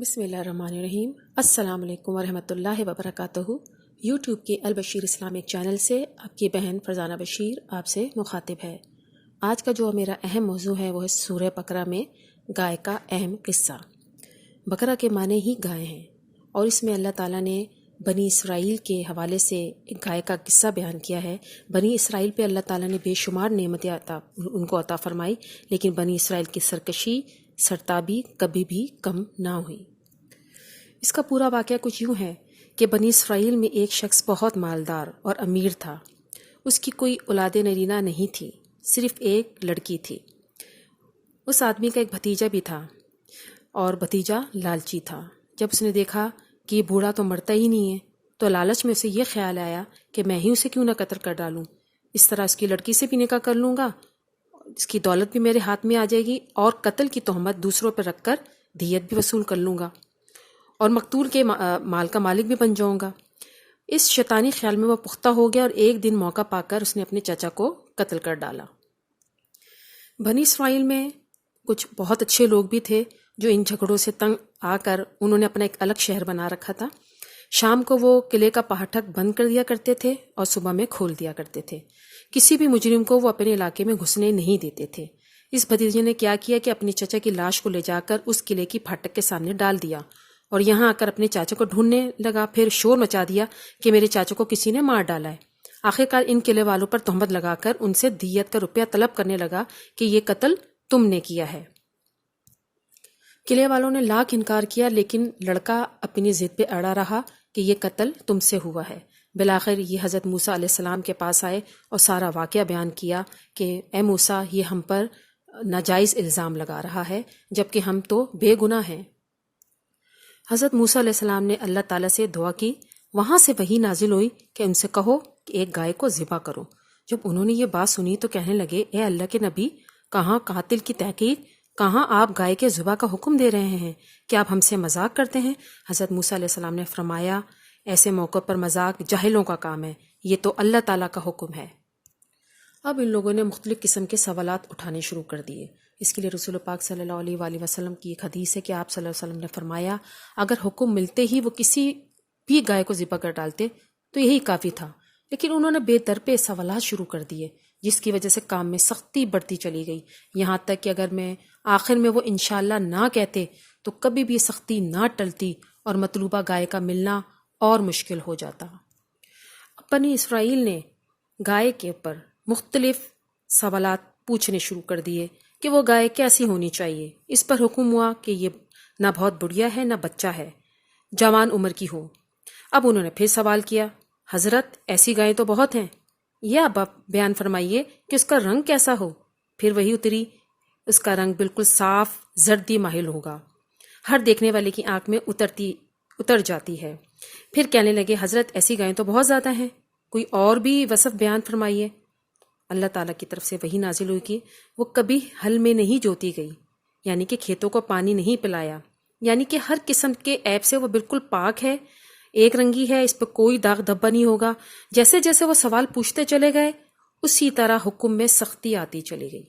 بسم اللہ الرحمن الرحیم۔ السلام علیکم ورحمۃ اللہ وبرکاتہ۔ یوٹیوب کے البشیر اسلامک چینل سے آپ کی بہن فرزانہ بشیر آپ سے مخاطب ہے۔ آج کا جو میرا اہم موضوع ہے وہ ہے سورہ بقرہ میں گائے کا اہم قصہ۔ بقرہ کے معنی ہی گائے ہیں، اور اس میں اللہ تعالیٰ نے بنی اسرائیل کے حوالے سے ایک گائے کا قصہ بیان کیا ہے۔ بنی اسرائیل پہ اللہ تعالیٰ نے بے شمار نعمتیں ان کو عطا فرمائی، لیکن بنی اسرائیل کی سرکشی سرتابی کبھی بھی کم نہ ہوئی۔ اس کا پورا واقعہ کچھ یوں ہے کہ بنی اسرائیل میں ایک شخص بہت مالدار اور امیر تھا۔ اس کی کوئی اولاد نرینہ نہیں تھی، صرف ایک لڑکی تھی۔ اس آدمی کا ایک بھتیجا بھی تھا، اور بھتیجا لالچی تھا۔ جب اس نے دیکھا کہ یہ بوڑھا تو مرتا ہی نہیں ہے، تو لالچ میں اسے یہ خیال آیا کہ میں ہی اسے کیوں نہ قتل کر ڈالوں، اس طرح اس کی لڑکی سے بھی نکاح کر لوں گا، اس کی دولت بھی میرے ہاتھ میں آ جائے گی، اور قتل کی تہمت دوسروں پر رکھ کر دیت بھی وصول کر لوں گا، اور مقتول کے مال کا مالک بھی بن جاؤں گا۔ اس شیطانی خیال میں وہ پختہ ہو گیا، اور ایک دن موقع پا کر اس نے اپنے چچا کو قتل کر ڈالا۔ بنی اسرائیل میں کچھ بہت اچھے لوگ بھی تھے جو ان جھگڑوں سے تنگ آ کر انہوں نے اپنا ایک الگ شہر بنا رکھا تھا۔ شام کو وہ قلعے کا پہاٹھک بند کر دیا کرتے تھے اور صبح میں کھول دیا کرتے تھے۔ کسی بھی مجرم کو وہ اپنے علاقے میں گھسنے نہیں دیتے تھے۔ اس بھتیجے نے کیا کیا کہ اپنی چچا کی لاش کو لے جا کر اس قلعے کی پھاٹک کے سامنے ڈال دیا، اور یہاں آ کر اپنے چاچا کو ڈھونڈنے لگا۔ پھر شور مچا دیا کہ میرے چاچا کو کسی نے مار ڈالا ہے۔ آخرکار ان قلعے والوں پر تہمت لگا کر ان سے دیت کا روپیہ طلب کرنے لگا کہ یہ قتل تم نے کیا ہے۔ قلعے والوں نے لاکھ انکار کیا، لیکن لڑکا اپنی ضد پہ اڑا رہا کہ یہ قتل تم سے ہوا ہے۔ بالآخر یہ حضرت موسیٰ علیہ السلام کے پاس آئے اور سارا واقعہ بیان کیا کہ اے موسیٰ، یہ ہم پر ناجائز الزام لگا رہا ہے، جبکہ ہم تو بے گناہ ہیں۔ حضرت موسیٰ علیہ السلام نے اللہ تعالیٰ سے دعا کی، وہاں سے وحی نازل ہوئی کہ ان سے کہو کہ ایک گائے کو ذبح کرو۔ جب انہوں نے یہ بات سنی تو کہنے لگے، اے اللہ کے نبی، کہاں قاتل کی تحقیق، کہاں آپ گائے کے ذبح کا حکم دے رہے ہیں؟ کیا آپ ہم سے مذاق کرتے ہیں؟ حضرت موسیٰ علیہ السلام نے فرمایا، ایسے موقع پر مذاق جاہلوں کا کام ہے، یہ تو اللہ تعالیٰ کا حکم ہے۔ اب ان لوگوں نے مختلف قسم کے سوالات اٹھانے شروع کر دیے۔ اس کے لیے رسول پاک صلی اللہ علیہ وآلہ وسلم کی ایک حدیث ہے کہ آپ صلی اللہ علیہ وسلم نے فرمایا، اگر حکم ملتے ہی وہ کسی بھی گائے کو ذبح کر ڈالتے تو یہی کافی تھا، لیکن انہوں نے بے درپے سوالات شروع کر دیے، جس کی وجہ سے کام میں سختی بڑھتی چلی گئی، یہاں تک کہ اگر میں آخر میں وہ انشاءاللہ نہ کہتے تو کبھی بھی سختی نہ ٹلتی اور مطلوبہ گائے کا ملنا اور مشکل ہو جاتا۔ بنی اسرائیل نے گائے کے اوپر مختلف سوالات پوچھنے شروع کر دیے کہ وہ گائے کیسی ہونی چاہیے۔ اس پر حکم ہوا کہ یہ نہ بہت بڑھیا ہے نہ بچہ ہے، جوان عمر کی ہو۔ اب انہوں نے پھر سوال کیا، حضرت ایسی گائیں تو بہت ہیں، یہ اب آپ بیان فرمائیے کہ اس کا رنگ کیسا ہو۔ پھر وہی اتری، اس کا رنگ بالکل صاف زردی مائل ہوگا، ہر دیکھنے والے کی آنکھ میں اتر جاتی ہے۔ پھر کہنے لگے، حضرت ایسی گائیں تو بہت زیادہ ہیں، کوئی اور بھی وصف بیان فرمائیے۔ اللہ تعالیٰ کی طرف سے وحی نازل ہوئی کہ وہ کبھی ہل میں نہیں جوتی گئی، یعنی کہ کھیتوں کو پانی نہیں پلایا، یعنی کہ ہر قسم کے عیب سے وہ بالکل پاک ہے، ایک رنگی ہے، اس پہ کوئی داغ دھبا نہیں ہوگا۔ جیسے جیسے وہ سوال پوچھتے چلے گئے، اسی طرح حکم میں سختی آتی چلی گئی۔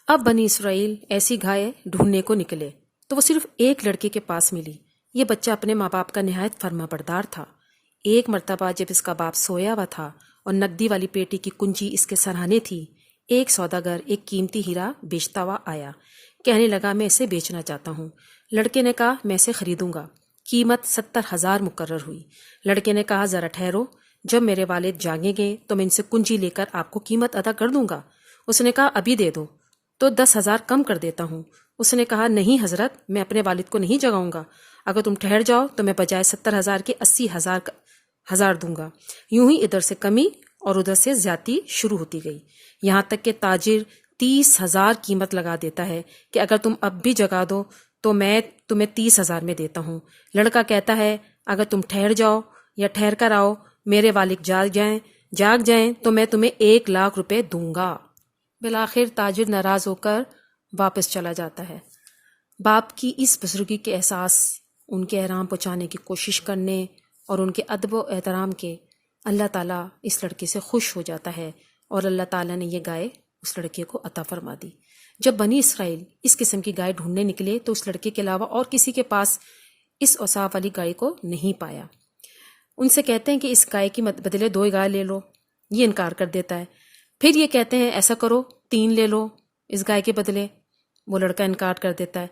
اب بنی اسرائیل ایسی گائے ڈھونڈنے کو نکلے تو وہ صرف ایک لڑکے کے پاس ملی۔ یہ بچہ اپنے ماں باپ کا نہایت فرما بردار تھا۔ ایک مرتبہ جب اس کا باپ سویا ہوا تھا اور نقدی والی پیٹی کی کنجی اس کے سرہانے تھی، ایک سوداگر ایک قیمتی ہیرا بیچتا ہوا آیا، کہنے لگا، میں اسے بیچنا چاہتا ہوں۔ لڑکے نے کہا، میں اسے خریدوں گا۔ قیمت 70,000 مقرر ہوئی۔ لڑکے نے کہا، ذرا ٹھہرو، جب میرے والد جاگیں گے تو میں ان سے کنجی لے کر آپ کو قیمت ادا کر دوں گا۔ اس نے کہا، ابھی دے دو تو 10,000 کم کر دیتا ہوں۔ اس نے کہا، نہیں حضرت، میں اپنے والد کو نہیں جگاؤں گا، اگر تم ٹھہر جاؤ تو میں بجائے 70,000 کے 80,000 دوں گا۔ یوں ہی ادھر سے کمی اور ادھر سے زیادتی شروع ہوتی گئی، یہاں تک کہ تاجر 30,000 قیمت لگا دیتا ہے کہ اگر تم اب بھی جگا دو تو میں تمہیں 30,000 میں دیتا ہوں۔ لڑکا کہتا ہے، اگر تم ٹھہر جاؤ یا ٹھہر کر آؤ، میرے والد جاگ جائیں تو میں تمہیں 1,00,000 روپے دوں گا۔ بالآخر تاجر ناراض ہو کر واپس چلا جاتا ہے۔ باپ کی اس بزرگی کے احساس، ان کے احرام پہنچانے کی کوشش کرنے اور ان کے ادب و احترام کے، اللہ تعالیٰ اس لڑکے سے خوش ہو جاتا ہے اور اللہ تعالیٰ نے یہ گائے اس لڑکے کو عطا فرما دی۔ جب بنی اسرائیل اس قسم کی گائے ڈھونڈنے نکلے تو اس لڑکے کے علاوہ اور کسی کے پاس اس اوصاف والی گائے کو نہیں پایا۔ ان سے کہتے ہیں کہ اس گائے کی بدلے 2 گائے لے لو، یہ انکار کر دیتا ہے۔ پھر یہ کہتے ہیں ایسا کرو 3 لے لو اس گائے کے بدلے، وہ لڑکا انکار کر دیتا ہے۔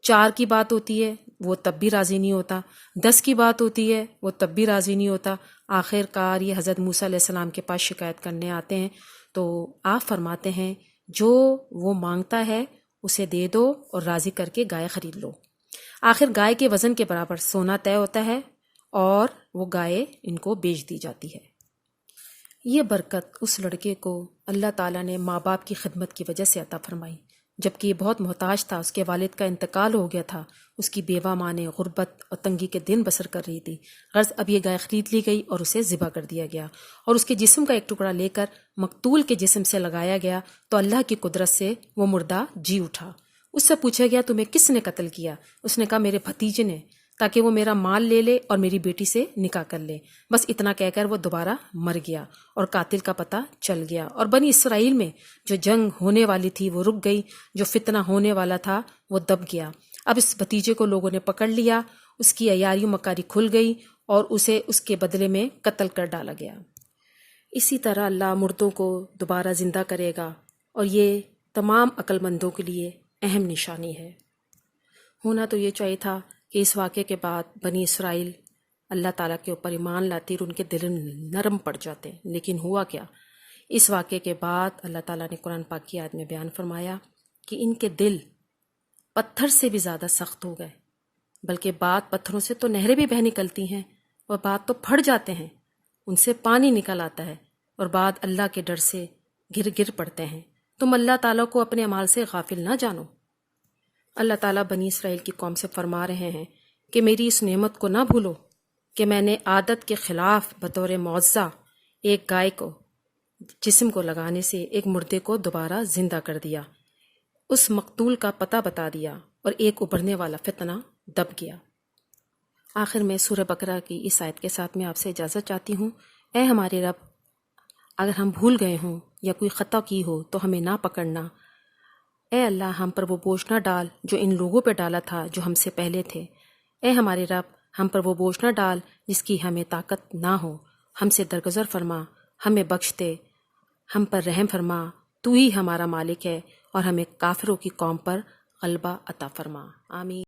4 کی بات ہوتی ہے وہ تب بھی راضی نہیں ہوتا، 10 کی بات ہوتی ہے وہ تب بھی راضی نہیں ہوتا۔ آخر کار یہ حضرت موسیٰ علیہ السلام کے پاس شکایت کرنے آتے ہیں، تو آپ فرماتے ہیں جو وہ مانگتا ہے اسے دے دو اور راضی کر کے گائے خرید لو۔ آخر گائے کے وزن کے برابر سونا طے ہوتا ہے اور وہ گائے ان کو بیچ دی جاتی ہے۔ یہ برکت اس لڑکے کو اللہ تعالیٰ نے ماں باپ کی خدمت کی وجہ سے عطا فرمائی۔ جبکہ یہ بہت محتاج تھا، اس کے والد کا انتقال ہو گیا تھا، اس کی بیوہ ماں نے غربت اور تنگی کے دن بسر کر رہی تھی۔ غرض اب یہ گائے خرید لی گئی اور اسے ذبح کر دیا گیا اور اس کے جسم کا ایک ٹکڑا لے کر مقتول کے جسم سے لگایا گیا تو اللہ کی قدرت سے وہ مردہ جی اٹھا۔ اس سے پوچھا گیا تمہیں کس نے قتل کیا؟ اس نے کہا میرے بھتیجے نے، تاکہ وہ میرا مال لے لے اور میری بیٹی سے نکاح کر لے۔ بس اتنا کہہ کر وہ دوبارہ مر گیا اور قاتل کا پتہ چل گیا، اور بنی اسرائیل میں جو جنگ ہونے والی تھی وہ رک گئی، جو فتنہ ہونے والا تھا وہ دب گیا۔ اب اس بھتیجے کو لوگوں نے پکڑ لیا، اس کی عیاری و مکاری کھل گئی اور اسے اس کے بدلے میں قتل کر ڈالا گیا۔ اسی طرح اللہ مردوں کو دوبارہ زندہ کرے گا، اور یہ تمام عقل مندوں کے لیے اہم نشانی ہے۔ ہونا تو یہ چاہیے تھا کہ اس واقعے کے بعد بنی اسرائیل اللہ تعالیٰ کے اوپر ایمان لاتی اور ان کے دل نرم پڑ جاتے، لیکن ہوا کیا؟ اس واقعے کے بعد اللہ تعالیٰ نے قرآن پاک کی آیت میں بیان فرمایا کہ ان کے دل پتھر سے بھی زیادہ سخت ہو گئے، بلکہ بعد پتھروں سے تو نہریں بھی بہہ نکلتی ہیں اور بعد تو پھٹ جاتے ہیں، ان سے پانی نکل آتا ہے، اور بعد اللہ کے ڈر سے گر پڑتے ہیں۔ تم اللہ تعالیٰ کو اپنے اعمال سے غافل نہ جانو۔ اللہ تعالیٰ بنی اسرائیل کی قوم سے فرما رہے ہیں کہ میری اس نعمت کو نہ بھولو کہ میں نے عادت کے خلاف بطور معجزہ ایک گائے کو جسم کو لگانے سے ایک مردے کو دوبارہ زندہ کر دیا، اس مقتول کا پتہ بتا دیا، اور ایک ابھرنے والا فتنہ دب گیا۔ آخر میں سورہ بقرہ کی اس آیت کے ساتھ میں آپ سے اجازت چاہتی ہوں۔ اے ہمارے رب، اگر ہم بھول گئے ہوں یا کوئی خطا کی ہو تو ہمیں نہ پکڑنا۔ اے اللہ، ہم پر وہ بوجھ نہ ڈال جو ان لوگوں پہ ڈالا تھا جو ہم سے پہلے تھے۔ اے ہمارے رب، ہم پر وہ بوجھ نہ ڈال جس کی ہمیں طاقت نہ ہو۔ ہم سے درگزر فرما، ہمیں بخش دے، ہم پر رحم فرما، تو ہی ہمارا مالک ہے، اور ہمیں کافروں کی قوم پر غلبہ عطا فرما۔ آمین۔